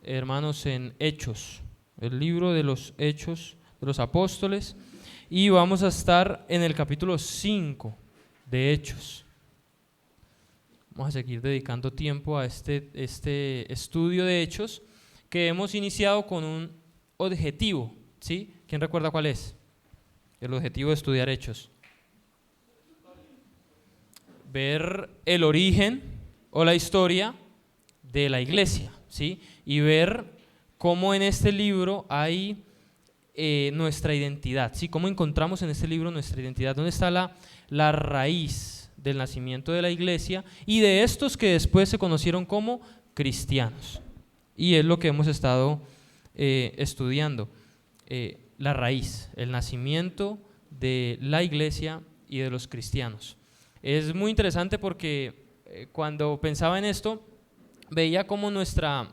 hermanos, en Hechos, el libro de los Hechos de los Apóstoles, y vamos a estar en el capítulo 5 de Hechos. Vamos a seguir dedicando tiempo a este estudio de Hechos que hemos iniciado con un objetivo, ¿sí? ¿Quién recuerda cuál es? El objetivo de estudiar Hechos. Ver el origen o la historia de la iglesia, ¿sí? Y ver cómo en este libro hay nuestra identidad, ¿sí? Cómo encontramos en este libro nuestra identidad, dónde está la raíz del nacimiento de la iglesia y de estos que después se conocieron como cristianos. Y es lo que hemos estado estudiando, la raíz, el nacimiento de la iglesia y de los cristianos. Es muy interesante porque cuando pensaba en esto, veía cómo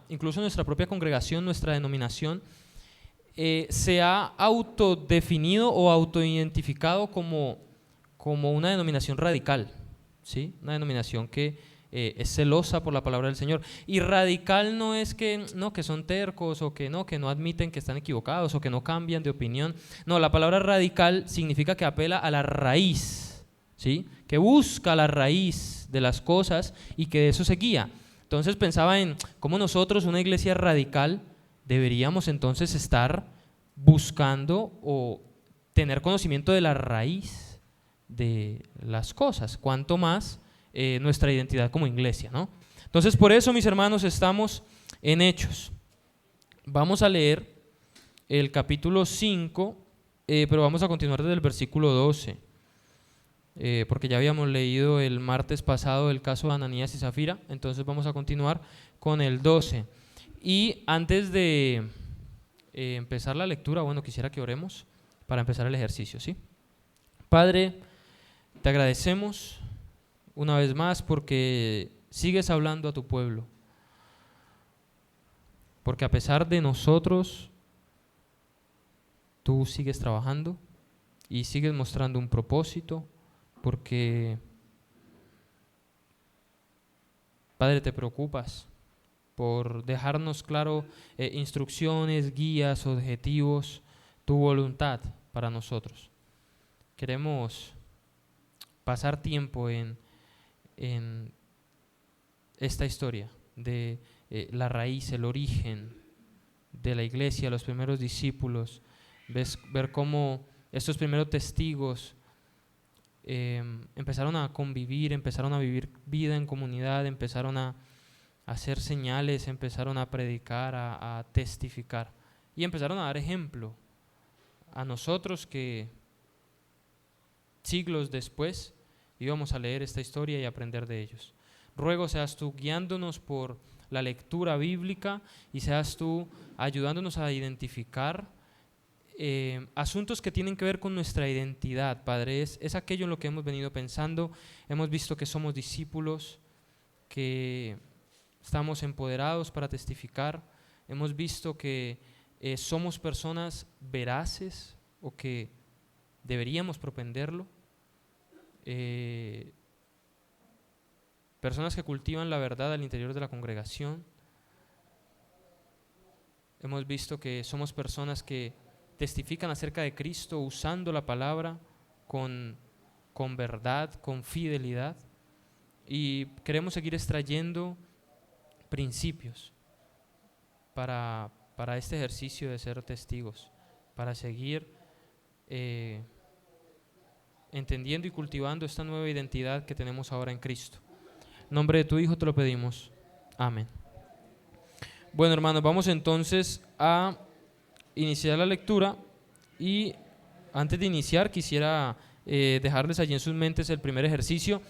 incluso nuestra propia congregación, nuestra denominación, se ha autodefinido o autoidentificado como una denominación radical, ¿sí? Una denominación que es celosa por la palabra del Señor. Y radical no es que son tercos o que no admiten que están equivocados o que no cambian de opinión. No, la palabra radical significa que apela a la raíz, ¿sí? Que busca la raíz de las cosas y que de eso se guía. Entonces pensaba en cómo nosotros, una iglesia radical, deberíamos entonces estar buscando o tener conocimiento de la raíz de las cosas, cuanto más nuestra identidad como iglesia, ¿no? Entonces por eso, mis hermanos, estamos en Hechos. Vamos a leer el capítulo 5, pero vamos a continuar desde el versículo 12, porque ya habíamos leído el martes pasado el caso de Ananías y Zafira, entonces vamos a continuar con el 12. Y antes de empezar la lectura, quisiera que oremos para empezar el ejercicio, ¿sí? Padre, te agradecemos una vez más porque sigues hablando a tu pueblo, porque a pesar de nosotros, tú sigues trabajando y sigues mostrando un propósito, porque, Padre, te preocupas por dejarnos claro instrucciones, guías, objetivos, tu voluntad para nosotros. Queremos pasar tiempo en esta historia de la raíz, el origen de la iglesia, los primeros discípulos, ver cómo estos primeros testigos empezaron a convivir, empezaron a vivir vida en comunidad, empezaron a hacer señales, empezaron a predicar, a testificar y empezaron a dar ejemplo a nosotros que siglos después íbamos a leer esta historia y aprender de ellos. Ruego seas tú guiándonos por la lectura bíblica y seas tú ayudándonos a identificar asuntos que tienen que ver con nuestra identidad, Padre. Es aquello en lo que hemos venido pensando. Hemos visto que somos discípulos, que estamos empoderados para testificar. Hemos visto que somos personas veraces o que deberíamos propenderlo. Personas que cultivan la verdad al interior de la congregación. Hemos visto que somos personas que testifican acerca de Cristo usando la palabra con verdad, con fidelidad, y queremos seguir extrayendo principios para este ejercicio de ser testigos, para seguir entendiendo y cultivando esta nueva identidad que tenemos ahora en Cristo. En nombre de tu Hijo te lo pedimos. Amén. Bueno, hermanos, vamos entonces a iniciar la lectura y antes de iniciar quisiera dejarles allí en sus mentes el primer ejercicio.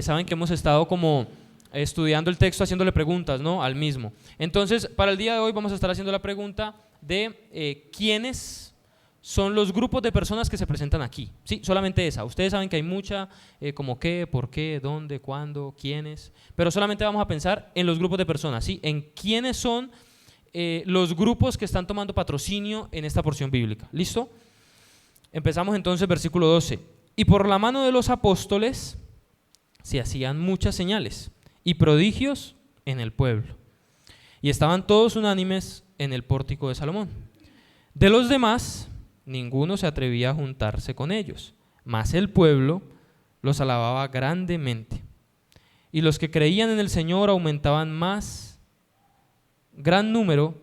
Saben que hemos estado como estudiando el texto, haciéndole preguntas, ¿no?, al mismo. Entonces, para el día de hoy vamos a estar haciendo la pregunta de quiénes son los grupos de personas que se presentan aquí. Sí, solamente esa. Ustedes saben que hay mucha, como qué, por qué, dónde, cuándo, quiénes, pero solamente vamos a pensar en los grupos de personas, ¿sí? En quiénes son los grupos que están tomando patrocinio en esta porción bíblica. ¿Listo? Empezamos entonces, versículo 12. Y por la mano de los apóstoles se hacían muchas señales y prodigios en el pueblo. y estaban todos unánimes en el pórtico de Salomón. De los demás, ninguno se atrevía a juntarse con ellos, mas el pueblo los alababa grandemente. Y los que creían en el Señor aumentaban más, gran número,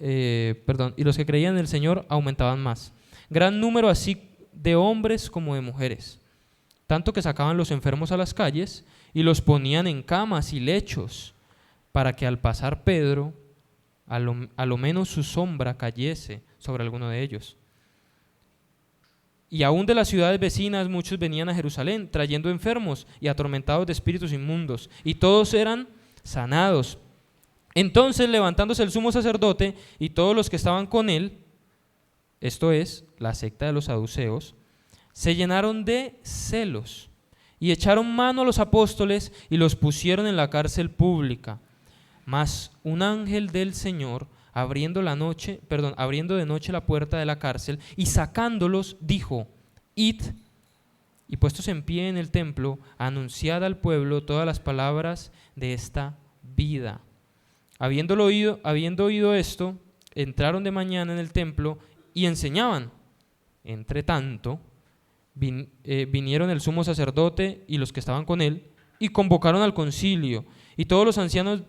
y los que creían en el Señor aumentaban más, gran número así de hombres como de mujeres, tanto que sacaban los enfermos a las calles y los ponían en camas y lechos, para que al pasar Pedro, a lo menos su sombra cayese sobre alguno de ellos. Y aún de las ciudades vecinas muchos venían a Jerusalén, trayendo enfermos y atormentados de espíritus inmundos, y todos eran sanados. Entonces, levantándose el sumo sacerdote y todos los que estaban con él, esto es, la secta de los saduceos, se llenaron de celos y echaron mano a los apóstoles y los pusieron en la cárcel pública. Mas un ángel del Señor, abriendo de noche la puerta de la cárcel y sacándolos, dijo: Id, y puestos en pie en el templo, anunciad al pueblo todas las palabras de esta vida. Habiendo oído esto, entraron de mañana en el templo y enseñaban. Entre tanto, vinieron el sumo sacerdote y los que estaban con él, y convocaron al concilio y todos los ancianos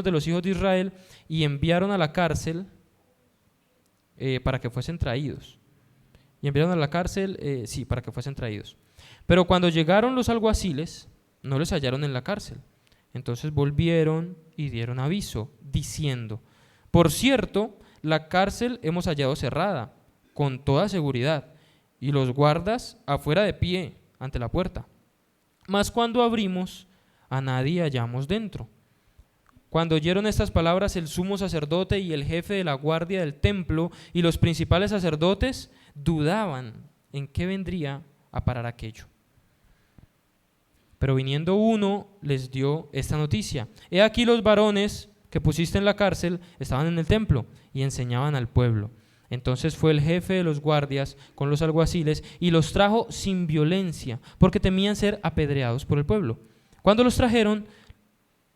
de los hijos de Israel, y enviaron a la cárcel para que fuesen traídos. Para que fuesen traídos. Pero cuando llegaron los alguaciles, no les hallaron en la cárcel. Entonces volvieron y dieron aviso, diciendo: por cierto, la cárcel hemos hallado cerrada, con toda seguridad, y los guardas afuera de pie, ante la puerta. Mas cuando abrimos, a nadie hallamos dentro. Cuando oyeron estas palabras, el sumo sacerdote y el jefe de la guardia del templo y los principales sacerdotes dudaban en qué vendría a parar aquello. Pero viniendo uno, les dio esta noticia: he aquí los varones que pusiste en la cárcel estaban en el templo y enseñaban al pueblo. Entonces fue el jefe de los guardias con los alguaciles y los trajo sin violencia, porque temían ser apedreados por el pueblo. Cuando los trajeron,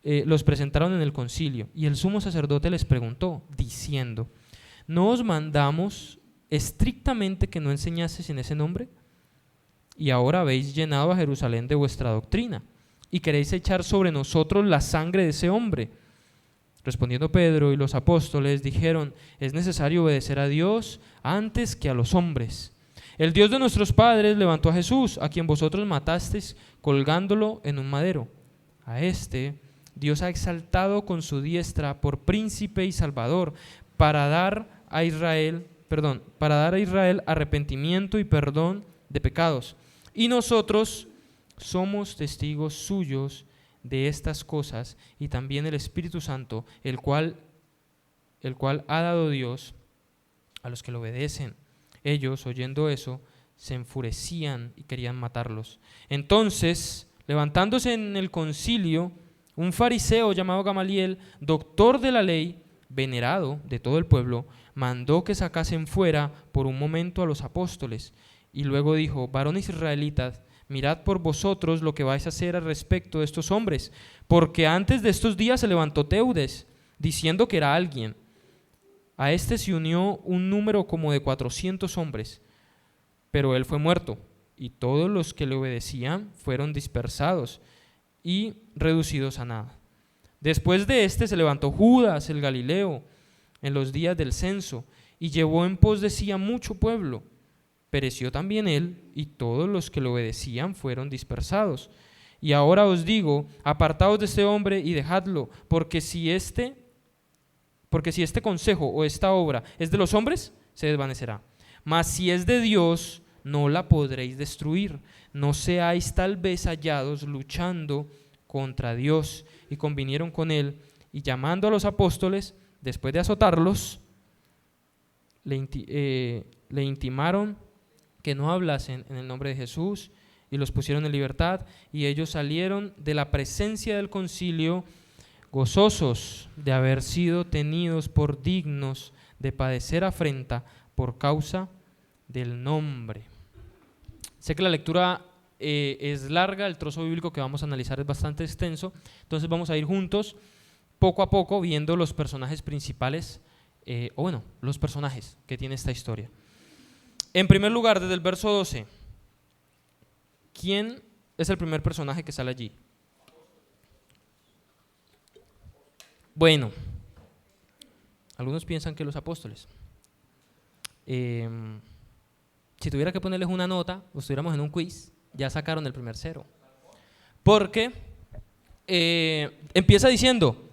los presentaron en el concilio, y el sumo sacerdote les preguntó, diciendo: ¿no os mandamos estrictamente que no enseñaseis en ese nombre? Y ahora habéis llenado a Jerusalén de vuestra doctrina, y queréis echar sobre nosotros la sangre de ese hombre. Respondiendo Pedro y los apóstoles dijeron: es necesario obedecer a Dios antes que a los hombres. El Dios de nuestros padres levantó a Jesús, a quien vosotros matasteis colgándolo en un madero. A este Dios ha exaltado con su diestra por príncipe y salvador, para dar a Israel arrepentimiento y perdón de pecados. Y nosotros somos testigos suyos de estas cosas, y también el Espíritu Santo, el cual ha dado Dios a los que lo obedecen. Ellos, oyendo eso, se enfurecían y querían matarlos. Entonces, levantándose en el concilio, un fariseo llamado Gamaliel, doctor de la ley, venerado de todo el pueblo, mandó que sacasen fuera por un momento a los apóstoles, y luego dijo: varones israelitas, mirad por vosotros lo que vais a hacer al respecto de estos hombres, porque antes de estos días se levantó Teudes, diciendo que era alguien. A este se unió un número como de 400 hombres, pero él fue muerto, y todos los que le obedecían fueron dispersados y reducidos a nada. Después de este se levantó Judas el Galileo en los días del censo, y llevó en pos de sí a mucho pueblo. Pereció también él, y todos los que lo obedecían fueron dispersados. Y ahora os digo: apartaos de este hombre y dejadlo, porque si este consejo o esta obra es de los hombres, se desvanecerá. Mas si es de Dios, no la podréis destruir. No seáis tal vez hallados luchando contra Dios. Y convinieron con él, y llamando a los apóstoles, después de azotarlos, le intimaron que no hablasen en el nombre de Jesús, y los pusieron en libertad, y ellos salieron de la presencia del concilio gozosos de haber sido tenidos por dignos de padecer afrenta por causa del nombre. Sé que la lectura es larga, el trozo bíblico que vamos a analizar es bastante extenso, entonces vamos a ir juntos poco a poco viendo los personajes principales, los personajes que tiene esta historia. En primer lugar, desde el verso 12, ¿quién es el primer personaje que sale allí? Bueno, algunos piensan que los apóstoles. Si tuviera que ponerles una nota, o estuviéramos en un quiz, ya sacaron el primer 0. Porque empieza diciendo,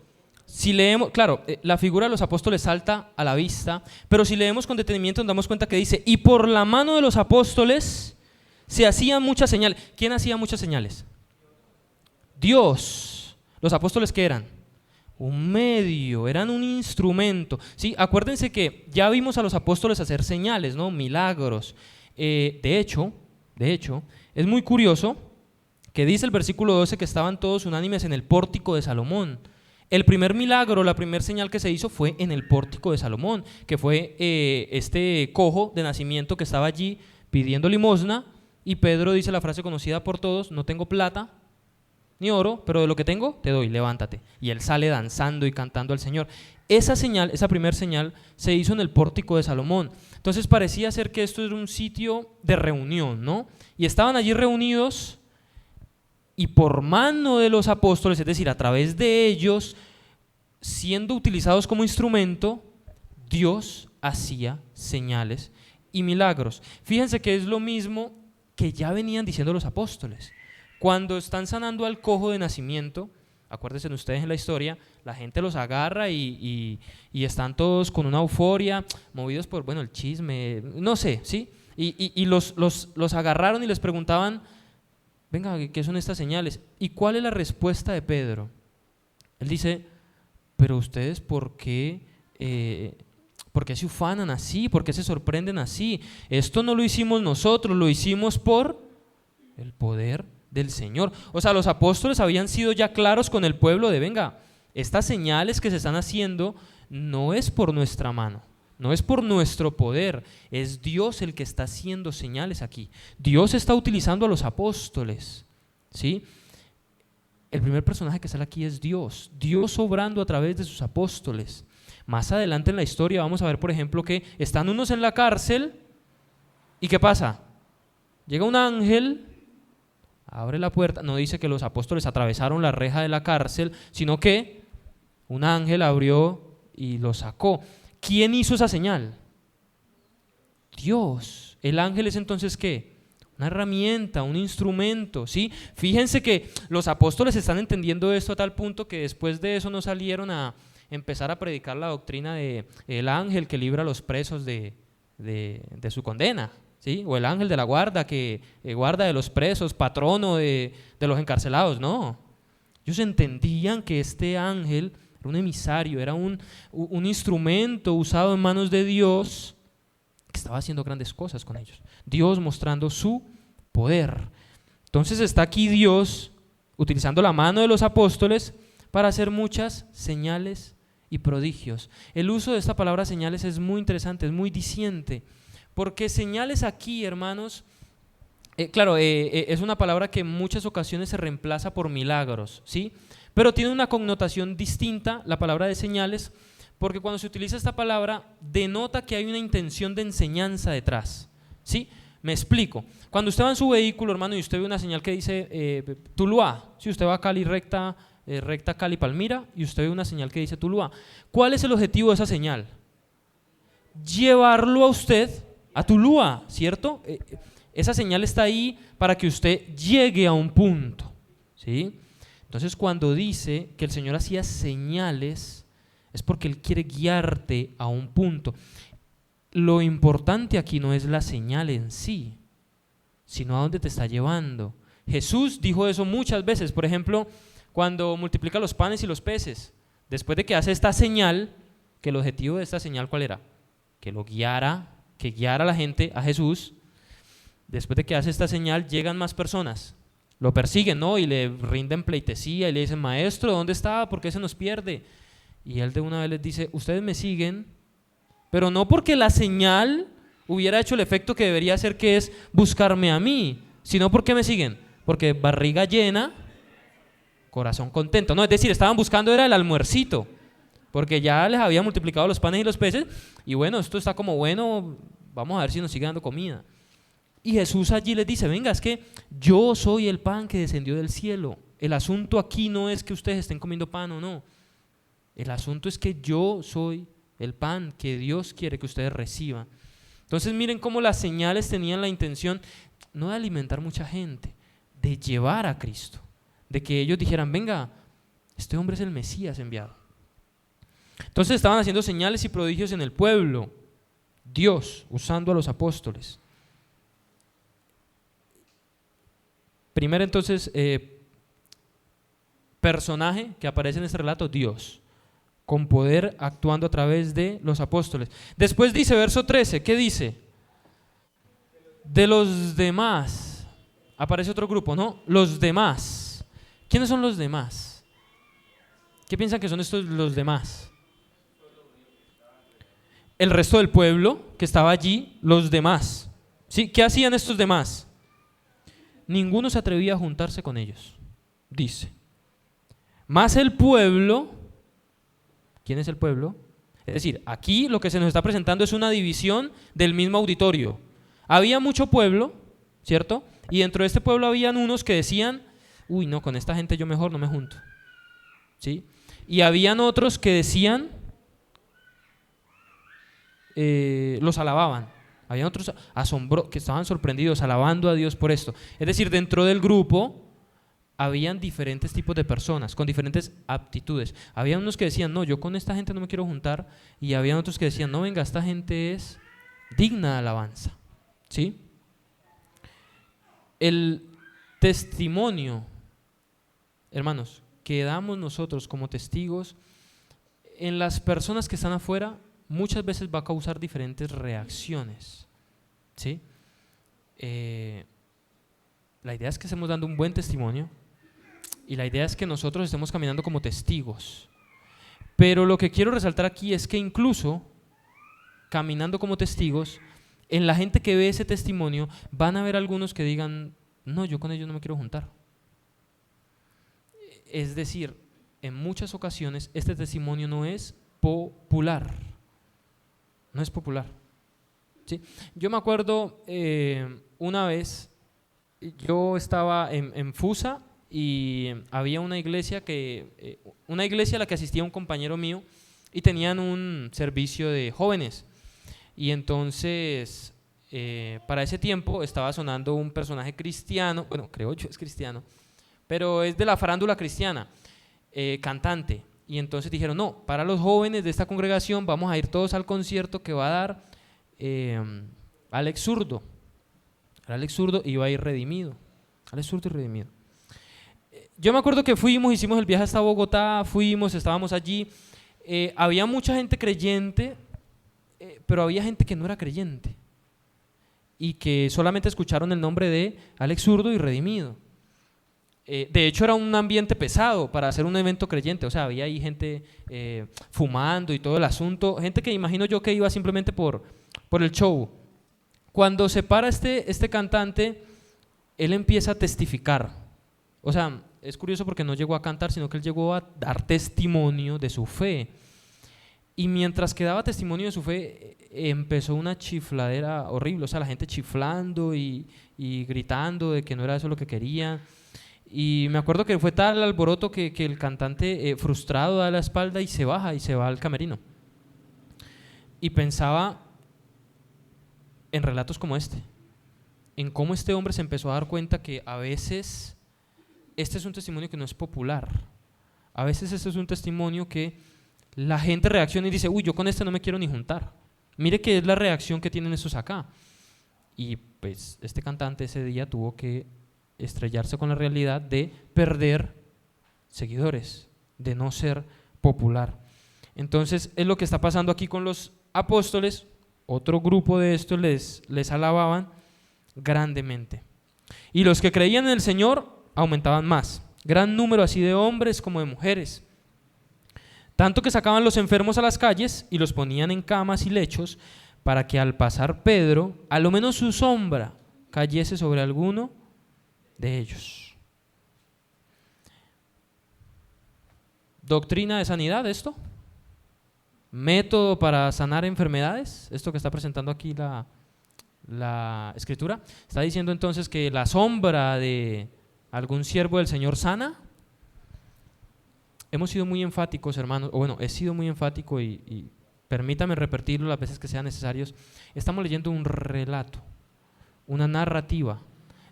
si leemos, claro, la figura de los apóstoles salta a la vista, pero si leemos con detenimiento nos damos cuenta que dice, y por la mano de los apóstoles se hacían muchas señales. ¿Quién hacía muchas señales? Dios. ¿Los apóstoles qué eran? Un medio, eran un instrumento. ¿Sí? Acuérdense que ya vimos a los apóstoles hacer señales, ¿no? Milagros. De hecho, es muy curioso que dice el versículo 12 que estaban todos unánimes en el pórtico de Salomón. El primer milagro, la primera señal que se hizo fue en el pórtico de Salomón, que fue este cojo de nacimiento que estaba allí pidiendo limosna, y Pedro dice la frase conocida por todos, no tengo plata ni oro, pero de lo que tengo te doy, levántate. Y él sale danzando y cantando al Señor. Esa señal, esa primera señal, se hizo en el pórtico de Salomón. Entonces parecía ser que esto era un sitio de reunión, ¿no? Y estaban allí reunidos, y por mano de los apóstoles, es decir, a través de ellos, siendo utilizados como instrumento, Dios hacía señales y milagros. Fíjense que es lo mismo que ya venían diciendo los apóstoles. Cuando están sanando al cojo de nacimiento, acuérdense ustedes en la historia, la gente los agarra y están todos con una euforia, movidos por, el chisme, no sé, ¿sí? Y los agarraron y les preguntaban, venga, ¿qué son estas señales? ¿Y cuál es la respuesta de Pedro? Él dice, pero ustedes ¿por qué se ufanan así? ¿Por qué se sorprenden así? Esto no lo hicimos nosotros, lo hicimos por el poder del Señor. O sea, los apóstoles habían sido ya claros con el pueblo de, venga, estas señales que se están haciendo no es por nuestra mano, no es por nuestro poder, es Dios el que está haciendo señales aquí. Dios está utilizando a los apóstoles, ¿sí? El primer personaje que sale aquí es Dios obrando a través de sus apóstoles. Más adelante en la historia vamos a ver, por ejemplo, que están unos en la cárcel y ¿qué pasa? Llega un ángel, abre la puerta, no dice que los apóstoles atravesaron la reja de la cárcel, sino que un ángel abrió y los sacó. ¿Quién hizo esa señal? Dios. ¿El ángel es entonces qué? Una herramienta, un instrumento, ¿sí? Fíjense que los apóstoles están entendiendo esto a tal punto que después de eso no salieron a empezar a predicar la doctrina de el ángel que libra a los presos de su condena, ¿sí? O el ángel de la guarda que guarda de los presos, patrono de los encarcelados. No, ellos entendían que este ángel era un emisario, era un instrumento usado en manos de Dios que estaba haciendo grandes cosas con ellos. Dios mostrando su poder. Entonces está aquí Dios utilizando la mano de los apóstoles para hacer muchas señales y prodigios. El uso de esta palabra señales es muy interesante, es muy diciente, porque señales aquí, hermanos, es una palabra que en muchas ocasiones se reemplaza por milagros, ¿sí? Pero tiene una connotación distinta la palabra de señales, porque cuando se utiliza esta palabra denota que hay una intención de enseñanza detrás, ¿sí? Me explico. Cuando usted va en su vehículo, hermano, y usted ve una señal que dice Tuluá, si usted va a Cali recta Cali-Palmira, y usted ve una señal que dice Tuluá, ¿cuál es el objetivo de esa señal? Llevarlo a usted a Tuluá, ¿cierto? Esa señal está ahí para que usted llegue a un punto, ¿sí? Entonces cuando dice que el Señor hacía señales es porque Él quiere guiarte a un punto. Lo importante aquí no es la señal en sí, sino a dónde te está llevando. Jesús dijo eso muchas veces, por ejemplo, cuando multiplica los panes y los peces. Después de que hace esta señal, que el objetivo de esta señal ¿cuál era? Que guiara a la gente a Jesús. Después de que hace esta señal, llegan más personas. Lo persiguen, ¿no? Y le rinden pleitesía y le dicen, maestro, ¿dónde está? ¿Por qué se nos pierde? Y él de una vez les dice, ustedes me siguen, pero no porque la señal hubiera hecho el efecto que debería hacer, que es buscarme a mí, sino porque me siguen, porque barriga llena, corazón contento. No, es decir, estaban buscando era el almuercito, porque ya les había multiplicado los panes y los peces, y bueno, esto está como bueno, vamos a ver si nos sigue dando comida. Y Jesús allí les dice, venga, es que yo soy el pan que descendió del cielo. El asunto aquí no es que ustedes estén comiendo pan o no. El asunto es que yo soy el pan que Dios quiere que ustedes reciban. Entonces miren cómo las señales tenían la intención no de alimentar mucha gente, de llevar a Cristo, de que ellos dijeran, venga, este hombre es el Mesías enviado. Entonces estaban haciendo señales y prodigios en el pueblo, Dios usando a los apóstoles. Primero entonces, personaje que aparece en este relato, Dios, con poder actuando a través de los apóstoles. Después dice, verso 13, ¿qué dice? De los demás, aparece otro grupo, ¿no? Los demás. ¿Quiénes son los demás? ¿Qué piensan que son estos los demás? El resto del pueblo que estaba allí, los demás. ¿Sí? ¿Qué hacían estos demás? Ninguno se atrevía a juntarse con ellos, dice. Más el pueblo, ¿quién es el pueblo? Es decir, aquí lo que se nos está presentando es una división del mismo auditorio. Había mucho pueblo, ¿cierto? Y dentro de este pueblo habían unos que decían, uy, no, con esta gente yo mejor no me junto, ¿sí? Y habían otros que decían, los alababan. Habían otros que estaban sorprendidos, alabando a Dios por esto. Es decir, dentro del grupo habían diferentes tipos de personas, con diferentes aptitudes. Había unos que decían, no, yo con esta gente no me quiero juntar. Y había otros que decían, no, venga, esta gente es digna de alabanza. ¿Sí? El testimonio, hermanos, que damos nosotros como testigos en las personas que están afuera, muchas veces va a causar diferentes reacciones, ¿sí? La idea es que estemos dando un buen testimonio y la idea es que nosotros estemos caminando como testigos. Pero lo que quiero resaltar aquí es que incluso caminando como testigos, en la gente que ve ese testimonio van a haber algunos que digan, no, yo con ellos no me quiero juntar. Es decir, en muchas ocasiones este testimonio no es popular. No es popular. ¿Sí? Yo me acuerdo una vez, yo estaba en Fusa y había una iglesia a la que asistía un compañero mío y tenían un servicio de jóvenes. Y entonces, para ese tiempo estaba sonando un personaje cristiano, bueno, creo yo es cristiano, pero es de la farándula cristiana, cantante. Y entonces dijeron, no, para los jóvenes de esta congregación vamos a ir todos al concierto que va a dar Alex Zurdo. Alex Zurdo iba a ir redimido. Alex Zurdo y redimido. Yo me acuerdo que hicimos el viaje hasta Bogotá, estábamos allí. Había mucha gente creyente, pero había gente que no era creyente y que solamente escucharon el nombre de Alex Zurdo y redimido. De hecho era un ambiente pesado para hacer un evento creyente, o sea, había ahí gente fumando y todo el asunto, gente que imagino yo que iba simplemente por el show. Cuando se para este cantante, él empieza a testificar, o sea, es curioso porque no llegó a cantar, sino que él llegó a dar testimonio de su fe. Y mientras que daba testimonio de su fe, empezó una chifladera horrible, o sea, la gente chiflando y gritando de que no era eso lo que querían. Y me acuerdo que fue tal el alboroto que el cantante frustrado da la espalda y se baja y se va al camerino. Y pensaba en relatos como este, en cómo este hombre se empezó a dar cuenta que a veces este es un testimonio que no es popular. A veces este es un testimonio que la gente reacciona y dice, uy, yo con este no me quiero ni juntar. Mire qué es la reacción que tienen estos acá. Y pues este cantante ese día tuvo que estrellarse con la realidad de perder seguidores, de no ser popular. Entonces es lo que está pasando aquí con los apóstoles. Otro grupo de estos les alababan grandemente. Y los que creían en el Señor aumentaban más, gran número así de hombres como de mujeres, tanto que sacaban los enfermos a las calles y los ponían en camas y lechos para que al pasar Pedro, a lo menos su sombra cayese sobre alguno de ellos. ¿Doctrina de sanidad esto? ¿Método para sanar enfermedades? Esto que está presentando aquí la Escritura. Está diciendo entonces que la sombra de algún siervo del Señor sana. Hemos sido muy enfáticos, hermanos, o bueno, he sido muy enfático y permítame repetirlo las veces que sean necesarios. Estamos leyendo un relato, una narrativa.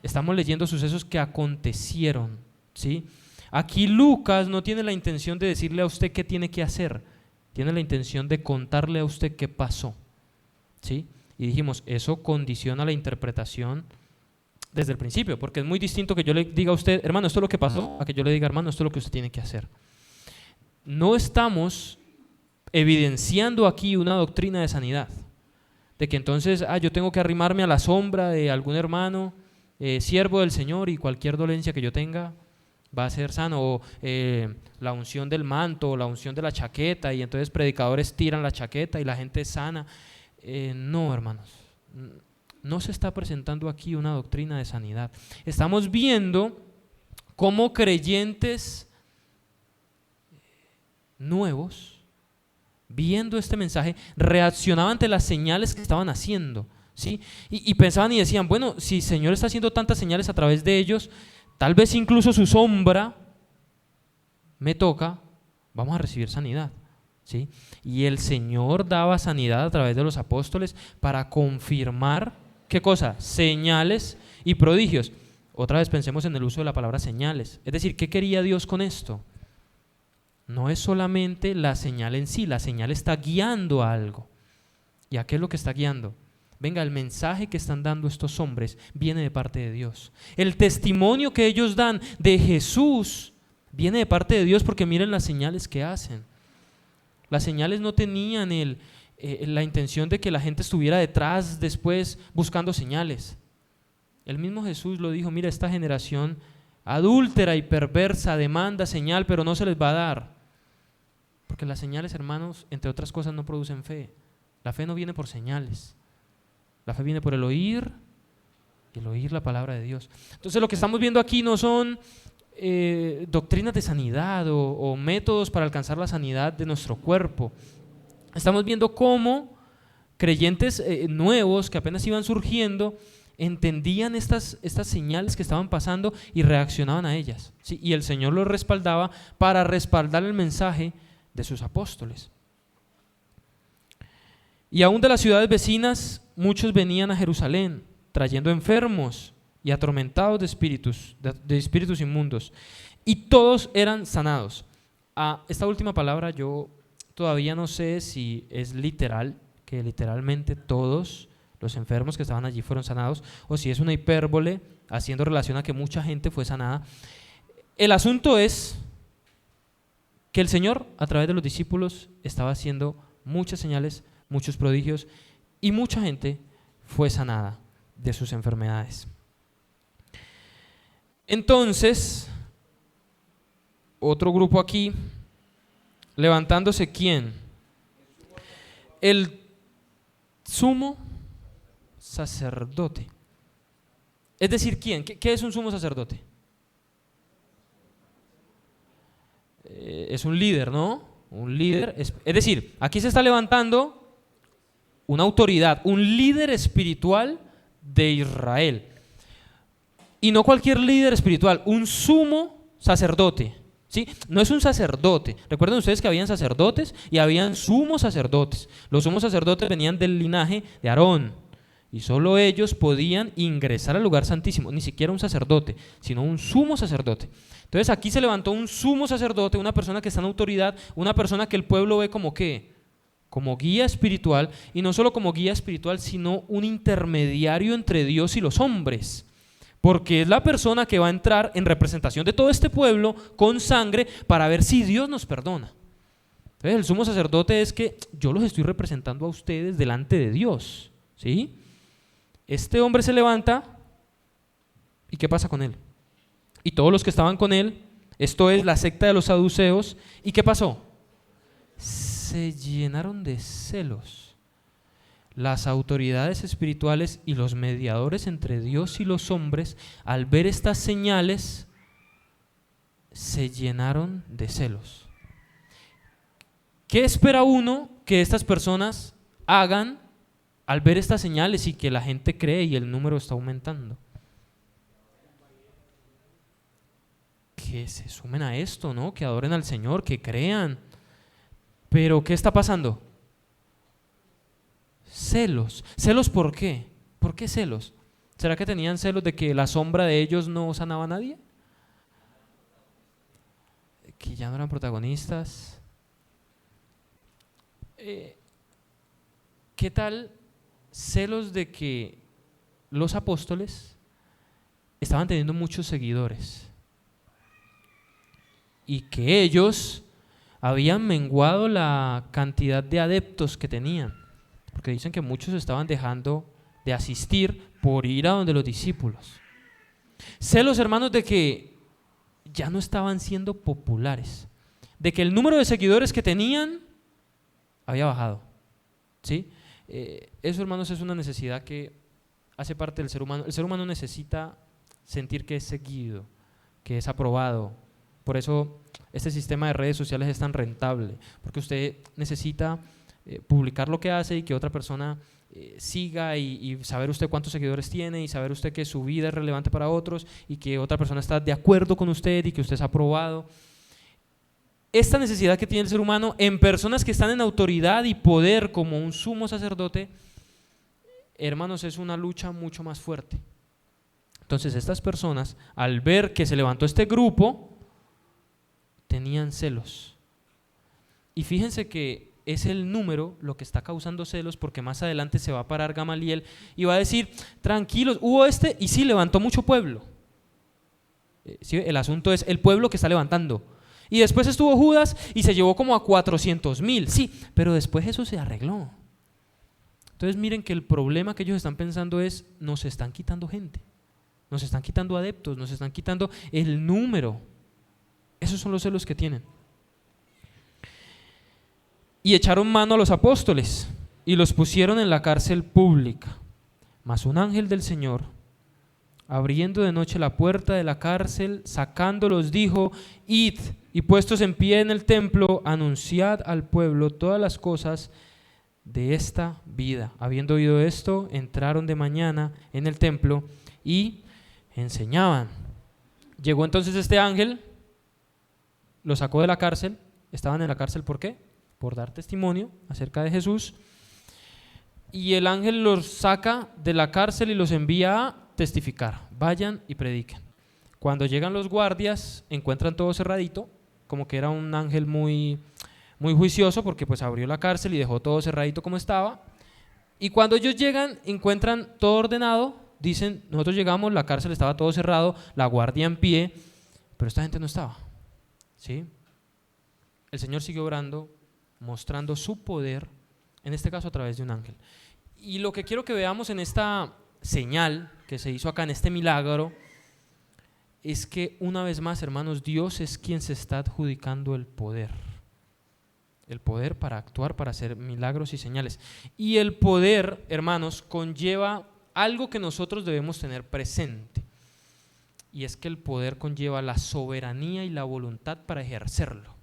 Estamos leyendo sucesos que acontecieron, ¿sí? Aquí Lucas no tiene la intención de decirle a usted qué tiene que hacer, tiene la intención de contarle a usted qué pasó, ¿sí? Y dijimos, eso condiciona la interpretación desde el principio, porque es muy distinto que yo le diga a usted, hermano, esto es lo que pasó, a que yo le diga, hermano, esto es lo que usted tiene que hacer. No estamos evidenciando aquí una doctrina de sanidad, de que entonces yo tengo que arrimarme a la sombra de algún hermano, siervo del Señor, y cualquier dolencia que yo tenga va a ser sano, o la unción del manto, o la unción de la chaqueta, y entonces predicadores tiran la chaqueta y la gente es sana. No, hermanos, no se está presentando aquí una doctrina de sanidad. Estamos viendo cómo creyentes nuevos, viendo este mensaje, reaccionaban ante las señales que estaban haciendo, ¿sí? Y pensaban y decían, bueno, si el Señor está haciendo tantas señales a través de ellos, tal vez incluso su sombra me toca, vamos a recibir sanidad, ¿sí? Y el Señor daba sanidad a través de los apóstoles para confirmar, ¿qué cosa? Señales y prodigios. Otra vez pensemos en el uso de la palabra señales, es decir, ¿qué quería Dios con esto? No es solamente la señal en sí, la señal está guiando a algo. ¿Y a qué es lo que está guiando? Venga, el mensaje que están dando estos hombres viene de parte de Dios. El testimonio que ellos dan de Jesús viene de parte de Dios, porque miren las señales que hacen. Las señales no tenían la intención de que la gente estuviera detrás después buscando señales. El mismo Jesús lo dijo, mira, esta generación adúltera y perversa demanda señal, pero no se les va a dar. Porque las señales, hermanos, entre otras cosas, no producen fe. La fe no viene por señales. La fe viene por el oír, y el oír la palabra de Dios. Entonces lo que estamos viendo aquí no son doctrinas de sanidad o métodos para alcanzar la sanidad de nuestro cuerpo. Estamos viendo cómo creyentes nuevos que apenas iban surgiendo entendían estas señales que estaban pasando y reaccionaban a ellas, ¿sí? Y el Señor los respaldaba para respaldar el mensaje de sus apóstoles. Y aún de las ciudades vecinas muchos venían a Jerusalén trayendo enfermos y atormentados de espíritus inmundos, y todos eran sanados. Esta última palabra yo todavía no sé si es literal, que literalmente todos los enfermos que estaban allí fueron sanados, o si es una hipérbole haciendo relación a que mucha gente fue sanada. El asunto es que el Señor, a través de los discípulos, estaba haciendo muchas señales, muchos prodigios, y mucha gente fue sanada de sus enfermedades. Entonces, otro grupo aquí, levantándose, ¿quién? El sumo sacerdote. Es decir, ¿quién? ¿Qué es un sumo sacerdote? Es un líder, ¿no? Un líder, es decir, aquí se está levantando una autoridad, un líder espiritual de Israel. Y no cualquier líder espiritual, un sumo sacerdote, ¿sí? No es un sacerdote. Recuerden ustedes que habían sacerdotes y habían sumos sacerdotes. Los sumos sacerdotes venían del linaje de Aarón, y solo ellos podían ingresar al lugar santísimo, ni siquiera un sacerdote, sino un sumo sacerdote. Entonces aquí se levantó un sumo sacerdote, una persona que está en autoridad, una persona que el pueblo ve como ¿qué? Como guía espiritual, y no solo como guía espiritual, sino un intermediario entre Dios y los hombres, porque es la persona que va a entrar en representación de todo este pueblo con sangre para ver si Dios nos perdona. Entonces el sumo sacerdote es que yo los estoy representando a ustedes delante de Dios, ¿sí? Este hombre se levanta, ¿y qué pasa con él? Y todos los que estaban con él, esto es la secta de los saduceos, ¿y qué pasó? Se llenaron de celos. Las autoridades espirituales y los mediadores entre Dios y los hombres, al ver estas señales, se llenaron de celos. ¿Qué espera uno que estas personas hagan al ver estas señales y que la gente cree y el número está aumentando? Que se sumen a esto, ¿no? Que adoren al Señor, que crean. Pero ¿qué está pasando? Celos. ¿Celos por qué? ¿Por qué celos? ¿Será que tenían celos de que la sombra de ellos no sanaba a nadie? Que ya no eran protagonistas. ¿Qué tal celos de que los apóstoles estaban teniendo muchos seguidores y que ellos habían menguado la cantidad de adeptos que tenían? Porque dicen que muchos estaban dejando de asistir por ir a donde los discípulos. Celos, hermanos, de que ya no estaban siendo populares, de que el número de seguidores que tenían había bajado, ¿sí? Eso, hermanos, es una necesidad que hace parte del ser humano. El ser humano necesita sentir que es seguido, que es aprobado. Por eso este sistema de redes sociales es tan rentable, porque usted necesita publicar lo que hace y que otra persona siga y saber usted cuántos seguidores tiene y saber usted que su vida es relevante para otros y que otra persona está de acuerdo con usted y que usted es aprobado. Esta necesidad que tiene el ser humano en personas que están en autoridad y poder como un sumo sacerdote, hermanos, es una lucha mucho más fuerte. Entonces estas personas, al ver que se levantó este grupo, tenían celos. Y fíjense que es el número lo que está causando celos, porque más adelante se va a parar Gamaliel y va a decir, tranquilos, hubo y sí levantó mucho pueblo. ¿Sí? El asunto es el pueblo que está levantando. Y después estuvo Judas y se llevó como a 400,000, sí, pero después eso se arregló. Entonces miren que el problema que ellos están pensando es, nos están quitando gente, nos están quitando adeptos, nos están quitando el número. Esos son los celos que tienen. Y echaron mano a los apóstoles y los pusieron en la cárcel pública. Mas un ángel del Señor, abriendo de noche la puerta de la cárcel, sacándolos, dijo: id, y puestos en pie en el templo, anunciad al pueblo todas las cosas de esta vida. Habiendo oído esto, entraron de mañana en el templo y enseñaban. Llegó entonces este ángel, los sacó de la cárcel. Estaban en la cárcel, ¿por qué? Por dar testimonio acerca de Jesús. Y el ángel los saca de la cárcel y los envía a testificar. Vayan y prediquen. Cuando llegan los guardias, encuentran todo cerradito, como que era un ángel muy juicioso, porque pues abrió la cárcel y dejó todo cerradito como estaba. Y cuando ellos llegan, encuentran todo ordenado. Dicen, nosotros llegamos, la cárcel estaba todo cerrado, la guardia en pie, pero esta gente no estaba, ¿sí? El Señor siguió obrando, mostrando su poder, en este caso a través de un ángel. Y lo que quiero que veamos en esta señal que se hizo acá, en este milagro, es que una vez más, hermanos, Dios es quien se está adjudicando el poder para actuar, para hacer milagros y señales. Y el poder, hermanos, conlleva algo que nosotros debemos tener presente, y es que el poder conlleva la soberanía y la voluntad para ejercerlo.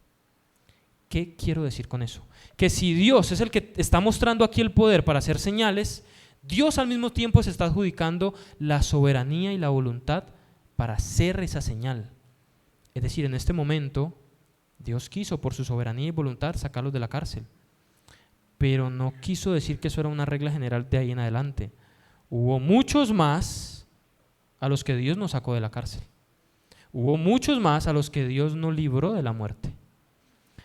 ¿Qué quiero decir con eso? Que si Dios es el que está mostrando aquí el poder para hacer señales, Dios al mismo tiempo se está adjudicando la soberanía y la voluntad para hacer esa señal. Es decir, en este momento Dios quiso por su soberanía y voluntad sacarlos de la cárcel, pero no quiso decir que eso era una regla general de ahí en adelante. Hubo muchos más a los que Dios no sacó de la cárcel. Hubo muchos más a los que Dios no libró de la muerte.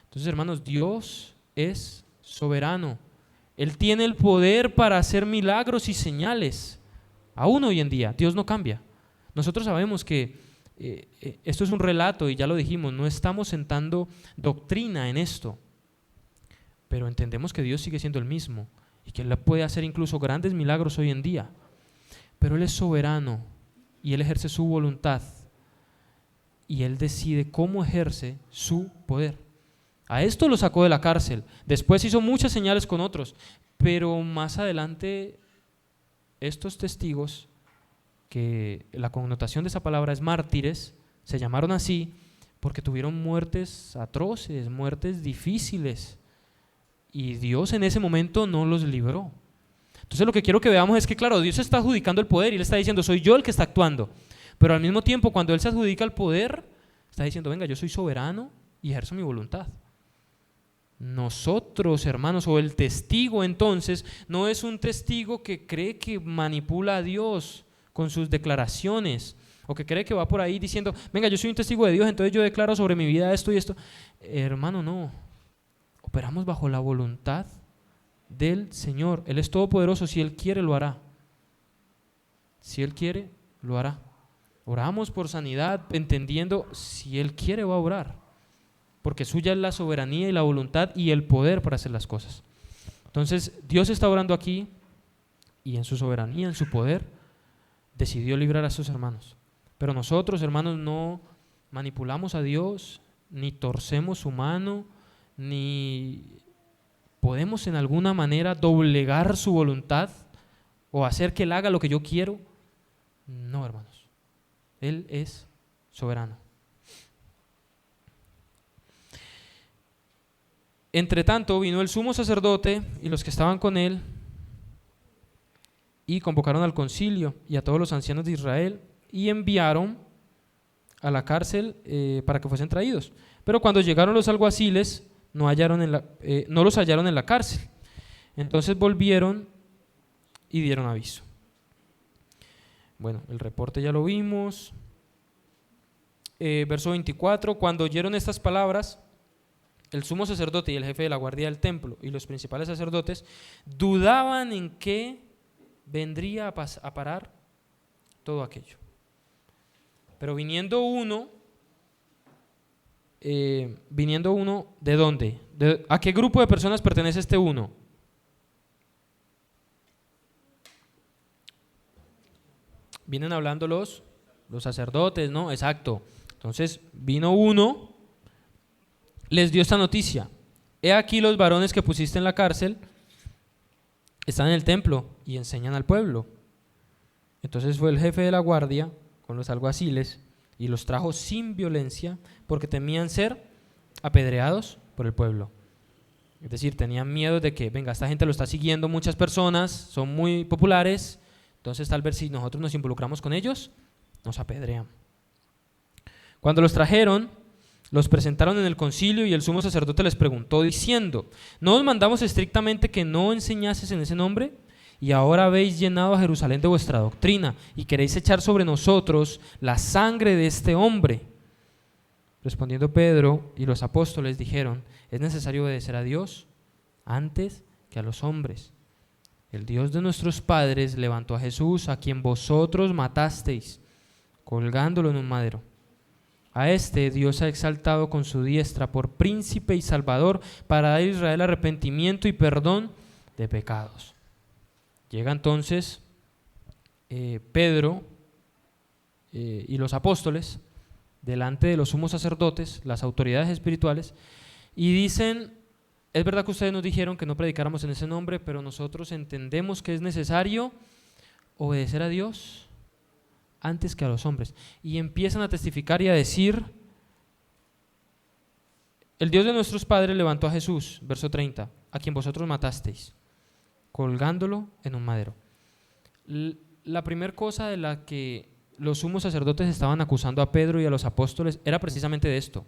Entonces, hermanos, Dios es soberano. Él tiene el poder para hacer milagros y señales. Aún hoy en día, Dios no cambia. Nosotros sabemos que esto es un relato y ya lo dijimos, no estamos sentando doctrina en esto, pero entendemos que Dios sigue siendo el mismo y que Él puede hacer incluso grandes milagros hoy en día. Pero Él es soberano y Él ejerce su voluntad y Él decide cómo ejerce su poder. A esto lo sacó de la cárcel, después hizo muchas señales con otros, pero más adelante estos testigos, que la connotación de esa palabra es mártires, se llamaron así porque tuvieron muertes atroces, muertes difíciles, y Dios en ese momento no los libró. Entonces lo que quiero que veamos es que, claro, Dios está adjudicando el poder y Él está diciendo, soy yo el que está actuando. Pero al mismo tiempo, cuando Él se adjudica el poder, está diciendo, venga, yo soy soberano y ejerzo mi voluntad. Nosotros, hermanos, o el testigo entonces, no es un testigo que cree que manipula a Dios con sus declaraciones, o que cree que va por ahí diciendo, venga, yo soy un testigo de Dios, entonces yo declaro sobre mi vida esto y esto. Hermano, no. Operamos bajo la voluntad del Señor. Él es todopoderoso, si Él quiere lo hará. Si Él quiere, lo hará. Oramos por sanidad, entendiendo, si Él quiere va a orar, porque suya es la soberanía y la voluntad y el poder para hacer las cosas. Entonces, Dios está orando aquí y en su soberanía, en su poder, decidió librar a sus hermanos. Pero nosotros, hermanos, no manipulamos a Dios, ni torcemos su mano, ni podemos en alguna manera doblegar su voluntad o hacer que Él haga lo que yo quiero. No, hermanos. Él es soberano. Entre tanto vino el sumo sacerdote y los que estaban con él y convocaron al concilio y a todos los ancianos de Israel y enviaron a la cárcel para que fuesen traídos. Pero cuando llegaron los alguaciles no los hallaron en la cárcel. Entonces volvieron y dieron aviso. Bueno, el reporte ya lo vimos. Verso 24, cuando oyeron estas palabras, el sumo sacerdote y el jefe de la guardia del templo y los principales sacerdotes dudaban en qué vendría a parar todo aquello. Pero viniendo uno, ¿de dónde? ¿A qué grupo de personas pertenece este uno? Vienen hablando los sacerdotes, ¿no? Exacto. Entonces vino uno, les dio esta noticia: he aquí los varones que pusiste en la cárcel están en el templo y enseñan al pueblo. Entonces fue el jefe de la guardia con los alguaciles y los trajo sin violencia, porque temían ser apedreados por el pueblo. Es decir, tenían miedo de que, venga, esta gente lo está siguiendo muchas personas, son muy populares, entonces tal vez si nosotros nos involucramos con ellos, nos apedrean. Cuando los trajeron, los presentaron en el concilio y el sumo sacerdote les preguntó diciendo: ¿no os mandamos estrictamente que no enseñases en ese nombre? Y ahora habéis llenado a Jerusalén de vuestra doctrina y queréis echar sobre nosotros la sangre de este hombre. Respondiendo Pedro y los apóstoles dijeron: es necesario obedecer a Dios antes que a los hombres. El Dios de nuestros padres levantó a Jesús, a quien vosotros matasteis, colgándolo en un madero. A este Dios ha exaltado con su diestra por príncipe y salvador, para dar a Israel arrepentimiento y perdón de pecados. Llega entonces Pedro y los apóstoles delante de los sumos sacerdotes, las autoridades espirituales, y dicen: es verdad que ustedes nos dijeron que no predicáramos en ese nombre, pero nosotros entendemos que es necesario obedecer a Dios antes que a los hombres. Y empiezan a testificar y a decir: el Dios de nuestros padres levantó a Jesús, verso 30, a quien vosotros matasteis, colgándolo en un madero. La primera cosa de la que los sumos sacerdotes estaban acusando a Pedro y a los apóstoles era precisamente de esto,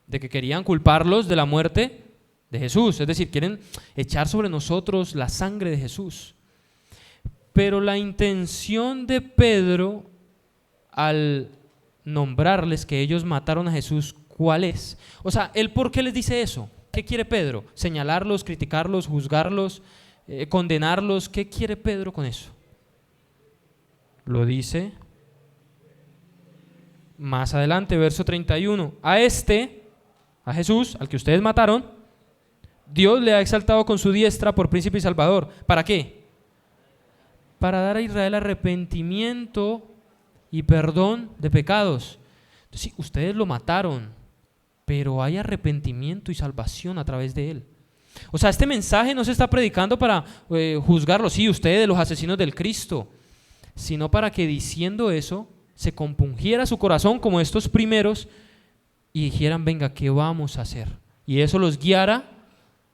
de que querían culparlos de la muerte de Jesús, es decir, quieren echar sobre nosotros la sangre de Jesús. Pero la intención de Pedro al nombrarles que ellos mataron a Jesús, ¿cuál es? O sea, ¿él por qué les dice eso? ¿Qué quiere Pedro? ¿Señalarlos, criticarlos, juzgarlos, condenarlos? ¿Qué quiere Pedro con eso? Lo dice más adelante, verso 31. A Jesús, al que ustedes mataron, Dios le ha exaltado con su diestra por príncipe y salvador. ¿Para qué? Para dar a Israel arrepentimiento y perdón de pecados. Entonces, sí, ustedes lo mataron, pero hay arrepentimiento y salvación a través de él. O sea, este mensaje no se está predicando para juzgarlos, sí, ustedes los asesinos del Cristo, sino para que diciendo eso se compungiera su corazón como estos primeros y dijeran: venga, ¿qué vamos a hacer? Y eso los guiara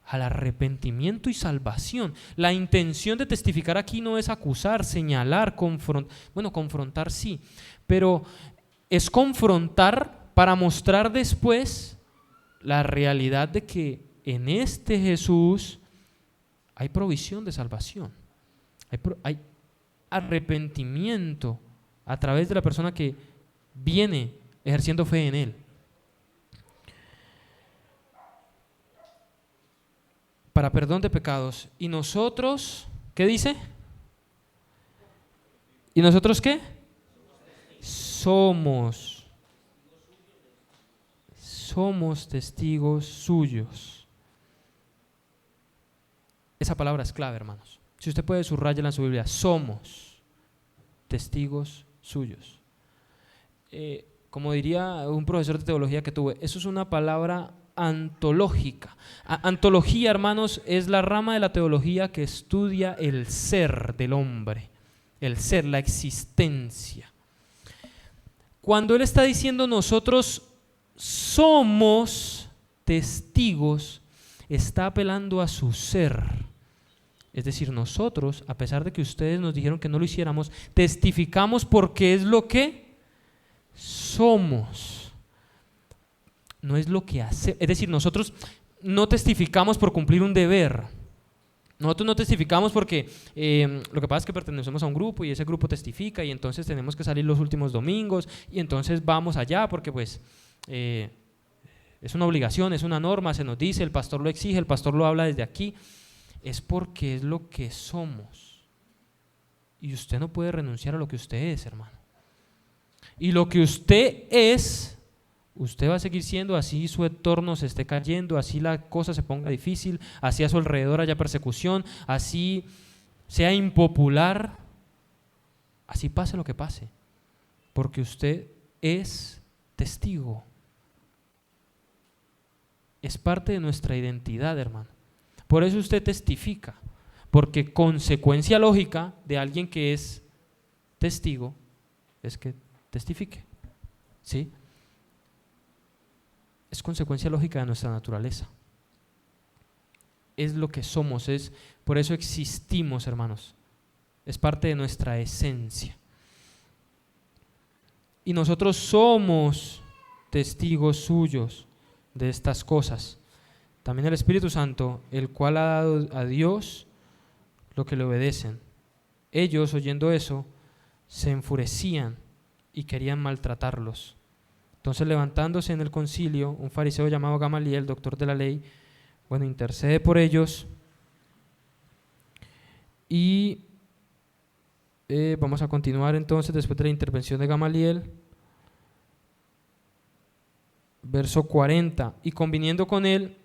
al arrepentimiento y salvación. La intención de testificar aquí no es acusar, señalar, confrontar sí, pero es confrontar para mostrar después la realidad de que en este Jesús hay provisión de salvación, hay arrepentimiento a través de la persona que viene ejerciendo fe en Él. Para perdón de pecados. ¿Y nosotros qué dice? ¿Y nosotros qué? Somos testigos suyos. Esa palabra es clave, hermanos. Si usted puede, subrayarla en su Biblia. Somos testigos suyos. Como diría un profesor de teología que tuve, eso es una palabra antológica. Antología, hermanos, es la rama de la teología que estudia el ser del hombre, el ser, la existencia. Cuando él está diciendo nosotros somos testigos, está apelando a su ser. Es decir, nosotros, a pesar de que ustedes nos dijeron que no lo hiciéramos, testificamos porque es lo que somos. No es lo que hace, es decir, nosotros no testificamos por cumplir un deber. Nosotros no testificamos porque lo que pasa es que pertenecemos a un grupo y ese grupo testifica y entonces tenemos que salir los últimos domingos y entonces vamos allá porque pues es una obligación, es una norma, se nos dice, el pastor lo exige, el pastor lo habla desde aquí. Es porque es lo que somos. Y usted no puede renunciar a lo que usted es, hermano. Y lo que usted es, usted va a seguir siendo, así su entorno se esté cayendo, así la cosa se ponga difícil, así a su alrededor haya persecución, así sea impopular, así pase lo que pase, porque usted es testigo. Es parte de nuestra identidad, hermano. Por eso usted testifica, porque consecuencia lógica de alguien que es testigo es que testifique, ¿sí? Es consecuencia lógica de nuestra naturaleza. Es lo que somos, por eso existimos, hermanos. Es parte de nuestra esencia. Y nosotros somos testigos suyos de estas cosas. También el Espíritu Santo, el cual ha dado a Dios lo que le obedecen. Ellos, oyendo eso, se enfurecían y querían maltratarlos. Entonces, levantándose en el concilio, un fariseo llamado Gamaliel, doctor de la ley, intercede por ellos y vamos a continuar entonces después de la intervención de Gamaliel. Verso 40, y conviniendo con él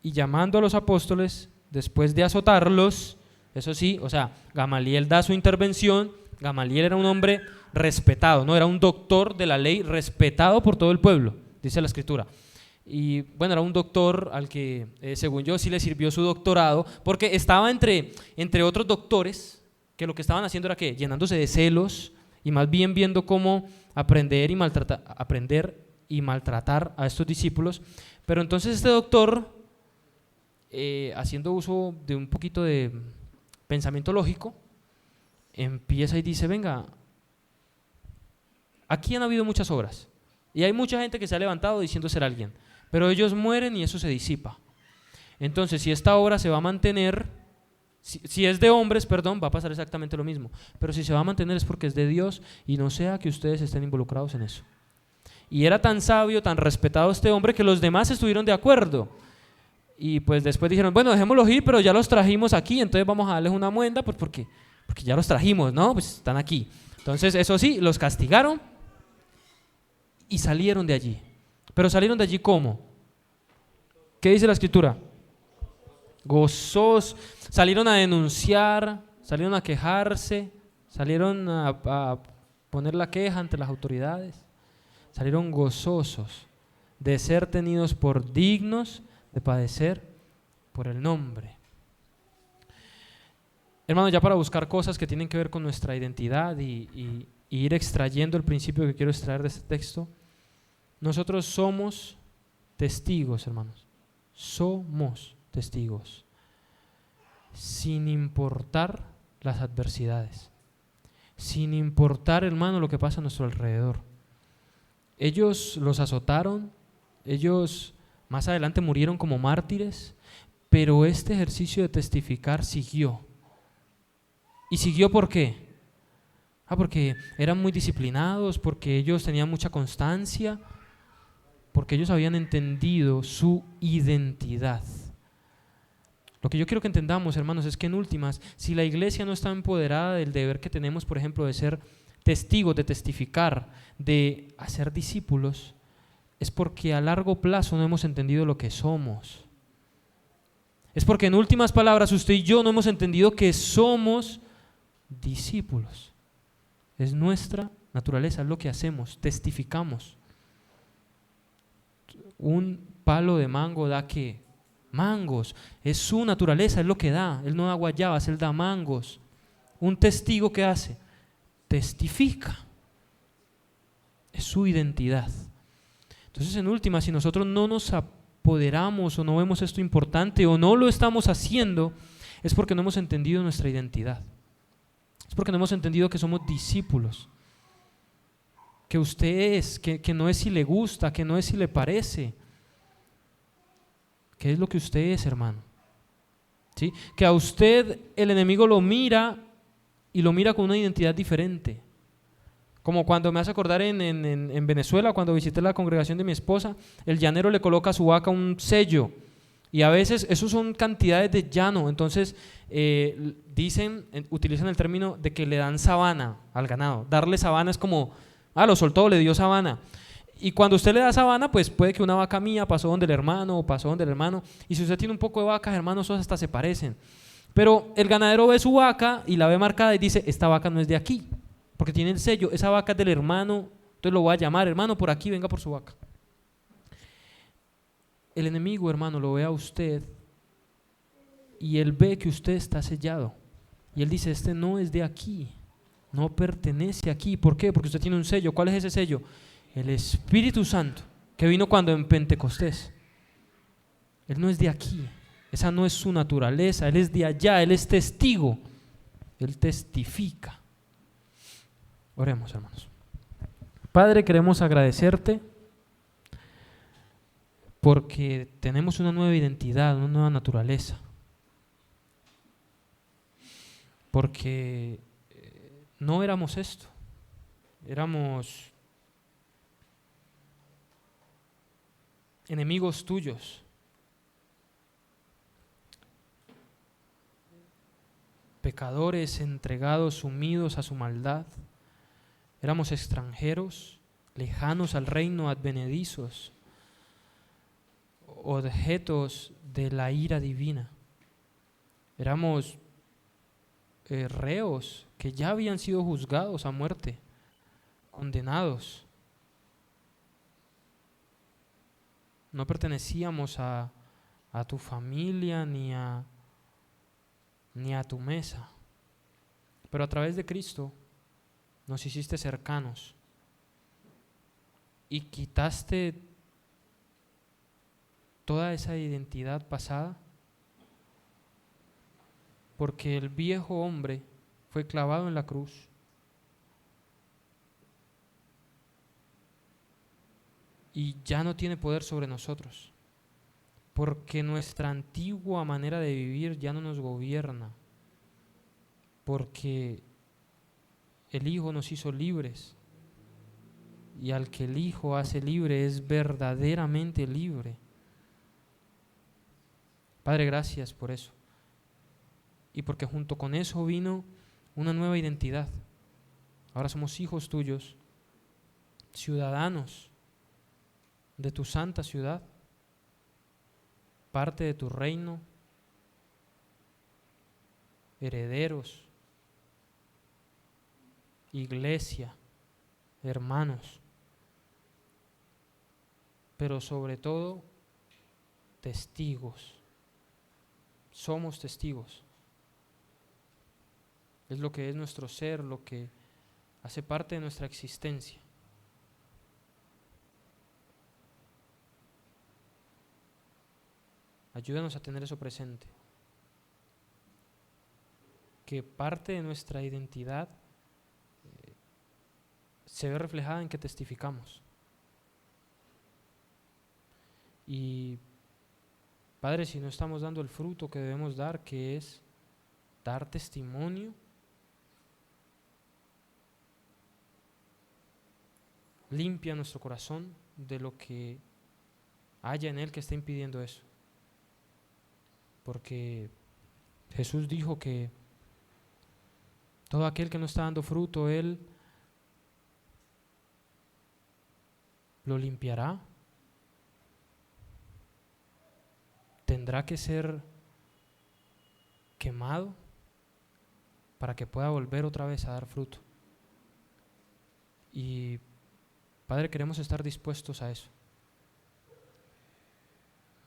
y llamando a los apóstoles, después de azotarlos, eso sí, o sea, Gamaliel da su intervención. Gamaliel era un hombre respetado, ¿no? Era un doctor de la ley respetado por todo el pueblo, dice la escritura. Y era un doctor al que, según yo, sí le sirvió su doctorado, porque estaba entre otros doctores que lo que estaban haciendo era que llenándose de celos y más bien viendo cómo aprender y maltratar a estos discípulos. Pero entonces este doctor, haciendo uso de un poquito de pensamiento lógico, empieza y dice, venga, aquí han habido muchas obras y hay mucha gente que se ha levantado diciendo ser alguien, pero ellos mueren y eso se disipa. Entonces, si esta obra se va a mantener, si es de hombres, va a pasar exactamente lo mismo, pero si se va a mantener es porque es de Dios y no sea que ustedes estén involucrados en eso. Y era tan sabio, tan respetado este hombre que los demás estuvieron de acuerdo. Y pues después dijeron, dejémoslos ir, pero ya los trajimos aquí, entonces vamos a darles una muenda, pues porque ya los trajimos, ¿no? Pues están aquí. Entonces, eso sí, los castigaron y salieron de allí. Pero salieron de allí ¿cómo? ¿Qué dice la escritura? Gozosos. Salieron a denunciar, salieron a quejarse, salieron a poner la queja ante las autoridades. Salieron gozosos de ser tenidos por dignos de padecer por el nombre. Hermanos, ya para buscar cosas que tienen que ver con nuestra identidad y ir extrayendo el principio que quiero extraer de este texto, nosotros somos testigos, hermanos. Somos testigos, sin importar las adversidades, sin importar, hermano, lo que pasa a nuestro alrededor. Ellos los azotaron, ellos más adelante murieron como mártires, pero este ejercicio de testificar siguió. ¿Y siguió por qué? Porque eran muy disciplinados, porque ellos tenían mucha constancia, porque ellos habían entendido su identidad. Lo que yo quiero que entendamos, hermanos, es que en últimas, si la iglesia no está empoderada del deber que tenemos, por ejemplo, de ser testigos, de testificar, de hacer discípulos, es porque a largo plazo no hemos entendido lo que somos. Es porque en últimas palabras usted y yo no hemos entendido que somos discípulos. Es nuestra naturaleza, es lo que hacemos, testificamos. Un palo de mango da ¿qué? Mangos. Es su naturaleza, es lo que da. Él no da guayabas, él da mangos. Un testigo, ¿qué hace? Testifica. Es su identidad. Entonces, en última, si nosotros no nos apoderamos o no vemos esto importante o no lo estamos haciendo, es porque no hemos entendido nuestra identidad. Es porque no hemos entendido que somos discípulos. Que usted es, que no es si le gusta, que no es si le parece. ¿Qué es lo que usted es, hermano? ¿Sí? Que a usted el enemigo lo mira y lo mira con una identidad diferente. Como cuando me hace acordar en Venezuela, cuando visité la congregación de mi esposa, el llanero le coloca a su vaca un sello. Y a veces esos son cantidades de llano. Entonces utilizan el término de que le dan sabana al ganado. Darle sabana es como, lo soltó, le dio sabana. Y cuando usted le da sabana, pues puede que una vaca mía pasó donde el hermano o pasó donde el hermano. Y si usted tiene un poco de vacas, hermanos, esos hasta se parecen. Pero el ganadero ve su vaca y la ve marcada y dice, esta vaca no es de aquí, porque tiene el sello, esa vaca es del hermano, entonces lo voy a llamar, hermano, por aquí, venga por su vaca. El enemigo, hermano, lo ve a usted y él ve que usted está sellado. Y él dice, este no es de aquí, no pertenece aquí. ¿Por qué? Porque usted tiene un sello. ¿Cuál es ese sello? El Espíritu Santo, que vino cuando en Pentecostés. Él no es de aquí, esa no es su naturaleza, él es de allá, él es testigo, él testifica. Oremos, hermanos. Padre, queremos agradecerte porque tenemos una nueva identidad, una nueva naturaleza. Porque no éramos esto, éramos enemigos tuyos. Pecadores entregados, sumidos a su maldad. Éramos extranjeros, lejanos al reino, advenedizos, objetos de la ira divina. Éramos reos que ya habían sido juzgados a muerte, condenados. No pertenecíamos a tu familia ni a tu mesa, pero a través de Cristo nos hiciste cercanos y quitaste toda esa identidad pasada, porque el viejo hombre fue clavado en la cruz y ya no tiene poder sobre nosotros, porque nuestra antigua manera de vivir ya no nos gobierna, porque el Hijo nos hizo libres, y al que el Hijo hace libre es verdaderamente libre. Padre, gracias por eso, y porque junto con eso vino una nueva identidad. Ahora somos hijos tuyos, ciudadanos de tu santa ciudad, parte de tu reino, herederos, iglesia, hermanos, pero sobre todo testigos. Somos testigos. Es lo que es nuestro ser, lo que hace parte de nuestra existencia. Ayúdanos a tener eso presente. Que parte de nuestra identidad se ve reflejada en que testificamos. Y Padre, si no estamos dando el fruto que debemos dar, que es dar testimonio, limpia nuestro corazón de lo que haya en él que esté impidiendo eso. Porque Jesús dijo que todo aquel que no está dando fruto, Él lo limpiará. Tendrá que ser quemado para que pueda volver otra vez a dar fruto. Y Padre, queremos estar dispuestos a eso.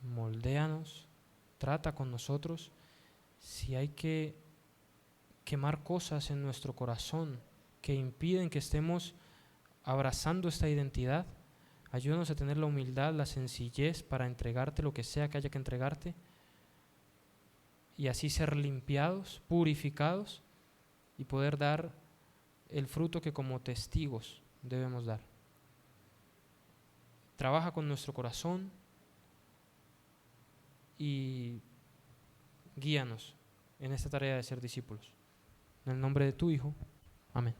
Moldéanos, trata con nosotros. Si hay que quemar cosas en nuestro corazón que impiden que estemos abrazando esta identidad, ayúdanos a tener la humildad, la sencillez para entregarte lo que sea que haya que entregarte y así ser limpiados, purificados y poder dar el fruto que como testigos debemos dar. Trabaja con nuestro corazón y guíanos en esta tarea de ser discípulos. En el nombre de tu Hijo. Amén.